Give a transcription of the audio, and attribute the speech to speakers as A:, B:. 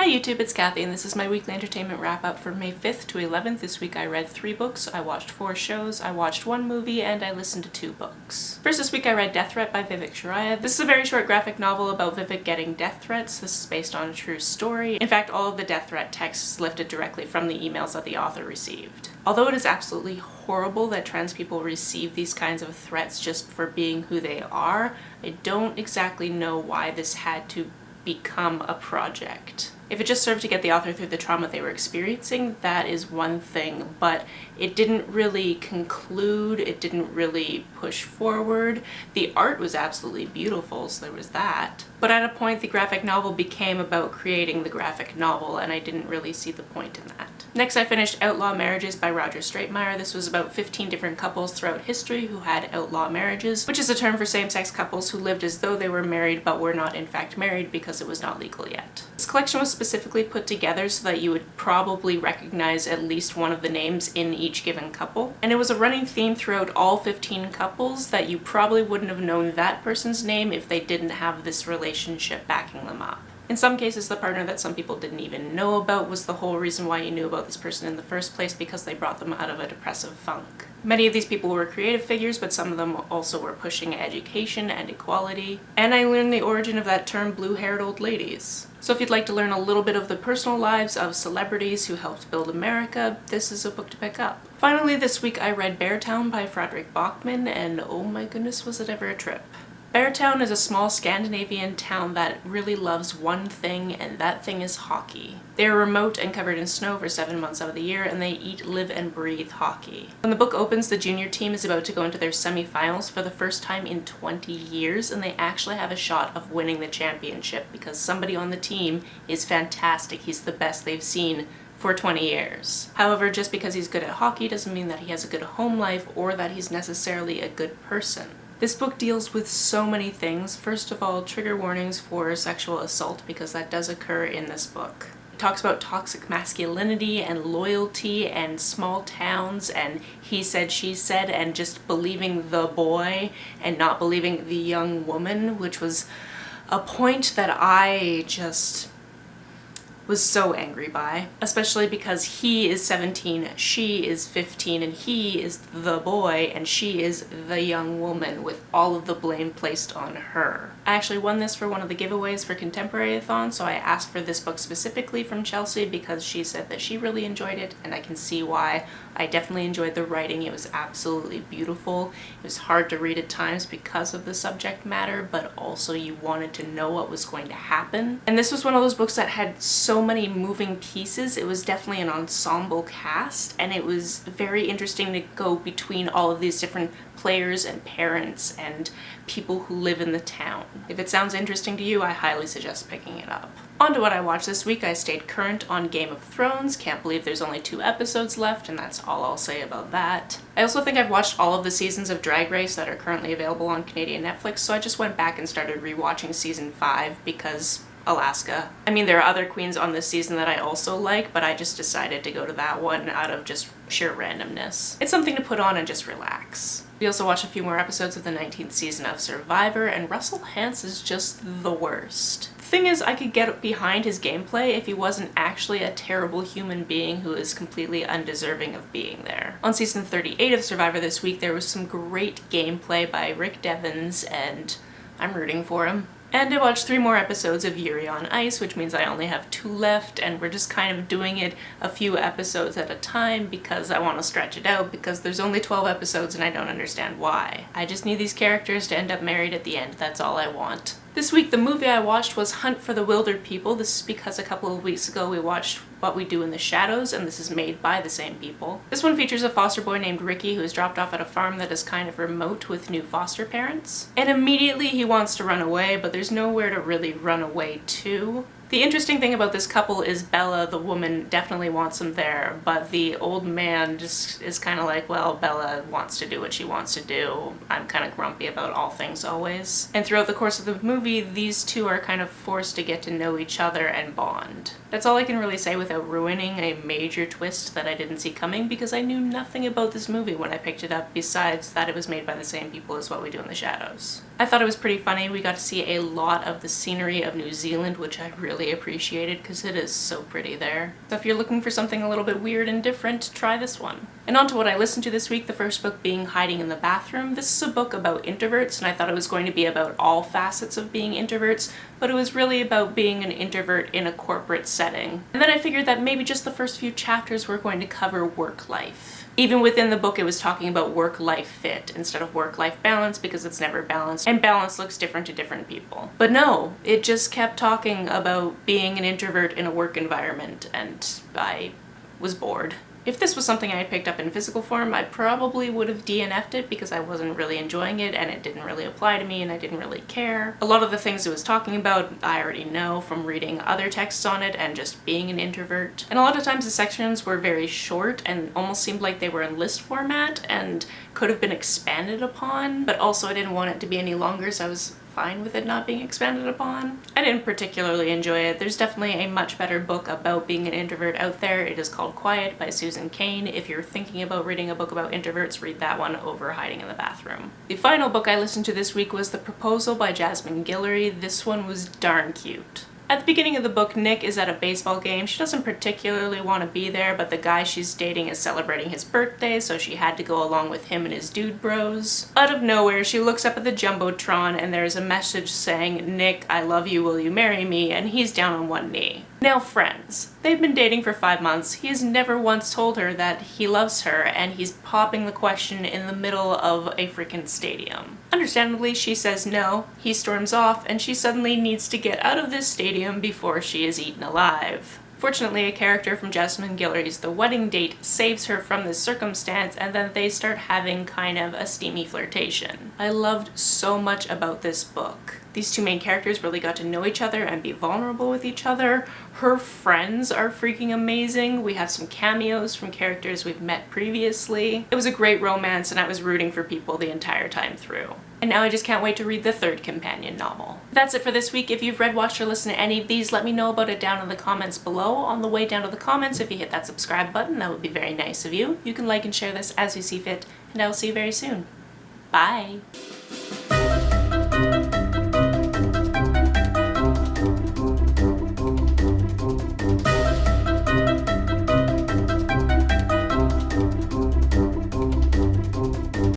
A: Hi YouTube, it's Kathy, and this is my weekly entertainment wrap-up for May 5th to 11th. This week I read 3 books, I watched 4 shows, I watched 1 movie, and I listened to 2 books. First this week I read Death Threat by Vivek Shraya. This is a very short graphic novel about Vivek getting death threats. This is based on a true story. In fact, all of the death threat text is lifted directly from the emails that the author received. Although it is absolutely horrible that trans people receive these kinds of threats just for being who they are, I don't exactly know why this had to become a project. If it just served to get the author through the trauma they were experiencing, that is one thing, but it didn't really conclude, it didn't really push forward. The art was absolutely beautiful, so there was that. But at a point, the graphic novel became about creating the graphic novel, and I didn't really see the point in that. Next, I finished Outlaw Marriages by Rodger Streitmatter. This was about 15 different couples throughout history who had outlaw marriages, which is a term for same-sex couples who lived as though they were married but were not in fact married because it was not legal yet. This collection was specifically put together so that you would probably recognize at least one of the names in each given couple. And it was a running theme throughout all 15 couples that you probably wouldn't have known that person's name if they didn't have this relationship backing them up. In some cases, the partner that some people didn't even know about was the whole reason why you knew about this person in the first place, because they brought them out of a depressive funk. Many of these people were creative figures, but some of them also were pushing education and equality. And I learned the origin of that term, blue-haired old ladies. So if you'd like to learn a little bit of the personal lives of celebrities who helped build America, this is a book to pick up. Finally, this week I read Beartown by Frederic Bachman, and oh my goodness, was it ever a trip. Beartown is a small Scandinavian town that really loves one thing, and that thing is hockey. They are remote and covered in snow for 7 months out of the year, and they eat, live, and breathe hockey. When the book opens, the junior team is about to go into their semi-finals for the first time in 20 years, and they actually have a shot of winning the championship because somebody on the team is fantastic. He's the best they've seen for 20 years. However, just because he's good at hockey doesn't mean that he has a good home life or that he's necessarily a good person. This book deals with so many things. First of all, trigger warnings for sexual assault, because that does occur in this book. It talks about toxic masculinity and loyalty and small towns and he said, she said, and just believing the boy and not believing the young woman, which was a point that I just was so angry by, especially because he is 17, she is 15, and he is the boy and she is the young woman, with all of the blame placed on her. I actually won this for one of the giveaways for Contemporary-a-thon, so I asked for this book specifically from Chelsea because she said that she really enjoyed it, and I can see why. I definitely enjoyed the writing. It was absolutely beautiful. It was hard to read at times because of the subject matter, but also you wanted to know what was going to happen. And this was one of those books that had so many moving pieces. It was definitely an ensemble cast, and it was very interesting to go between all of these different players and parents and people who live in the town. If it sounds interesting to you, I highly suggest picking it up. On to what I watched this week. I stayed current on Game of Thrones. Can't believe there's only 2 episodes left, and that's all I'll say about that. I also think I've watched all of the seasons of Drag Race that are currently available on Canadian Netflix, so I just went back and started rewatching season 5 because Alaska. I mean, there are other queens on this season that I also like, but I just decided to go to that one out of just sheer randomness. It's something to put on and just relax. We also watched a few more episodes of the 19th season of Survivor, and Russell Hantz is just the worst. The thing is, I could get behind his gameplay if he wasn't actually a terrible human being who is completely undeserving of being there. On season 38 of Survivor this week, there was some great gameplay by Rick Devens, and I'm rooting for him. And I watched 3 more episodes of Yuri on Ice, which means I only have 2 left, and we're just kind of doing it a few episodes at a time because I want to stretch it out, because there's only 12 episodes and I don't understand why. I just need these characters to end up married at the end, that's all I want. This week the movie I watched was Hunt for the Wilderpeople. This is because a couple of weeks ago we watched What We Do in the Shadows, and this is made by the same people. This one features a foster boy named Ricky who is dropped off at a farm that is kind of remote with new foster parents. And immediately he wants to run away, but there's nowhere to really run away to. The interesting thing about this couple is Bella, the woman, definitely wants him there, but the old man just is kind of like, well, Bella wants to do what she wants to do. I'm kind of grumpy about all things always. And throughout the course of the movie, these two are kind of forced to get to know each other and bond. That's all I can really say without ruining a major twist that I didn't see coming, because I knew nothing about this movie when I picked it up besides that it was made by the same people as What We Do in the Shadows. I thought it was pretty funny. We got to see a lot of the scenery of New Zealand, which I really appreciated because it is so pretty there. So if you're looking for something a little bit weird and different, try this one. And on to what I listened to this week, the first book being Hiding in the Bathroom. This is a book about introverts, and I thought it was going to be about all facets of being introverts, but it was really about being an introvert in a corporate setting. And then I figured that maybe just the first few chapters were going to cover work life. Even within the book, it was talking about work-life fit instead of work-life balance because it's never balanced, and balance looks different to different people. But no, it just kept talking about being an introvert in a work environment, and I was bored. If this was something I had picked up in physical form, I probably would have DNF'd it because I wasn't really enjoying it and it didn't really apply to me and I didn't really care. A lot of the things it was talking about I already know from reading other texts on it and just being an introvert. And a lot of times the sections were very short and almost seemed like they were in list format and could have been expanded upon, but also I didn't want it to be any longer, so I was fine with it not being expanded upon. I didn't particularly enjoy it. There's definitely a much better book about being an introvert out there. It is called Quiet by Susan Cain. If you're thinking about reading a book about introverts, read that one over Hiding in the Bathroom. The final book I listened to this week was The Proposal by Jasmine Guillory. This one was darn cute. At the beginning of the book, Nick is at a baseball game. She doesn't particularly want to be there, but the guy she's dating is celebrating his birthday, so she had to go along with him and his dude bros. Out of nowhere, she looks up at the Jumbotron and there's a message saying, "Nick, I love you, will you marry me?" and he's down on one knee. Now friends, they've been dating for 5 months. He has never once told her that he loves her, and he's popping the question in the middle of a freaking stadium. Understandably, she says no, he storms off, and she suddenly needs to get out of this stadium before she is eaten alive. Fortunately, a character from Jasmine Guillory's The Wedding Date saves her from this circumstance, and then they start having kind of a steamy flirtation. I loved so much about this book. These two main characters really got to know each other and be vulnerable with each other. Her friends are freaking amazing. We have some cameos from characters we've met previously. It was a great romance and I was rooting for people the entire time through. And now I just can't wait to read the third companion novel. That's it for this week. If you've read, watched, or listened to any of these, let me know about it down in the comments below. On the way down to the comments, if you hit that subscribe button, that would be very nice of you. You can like and share this as you see fit, and I will see you very soon. Bye!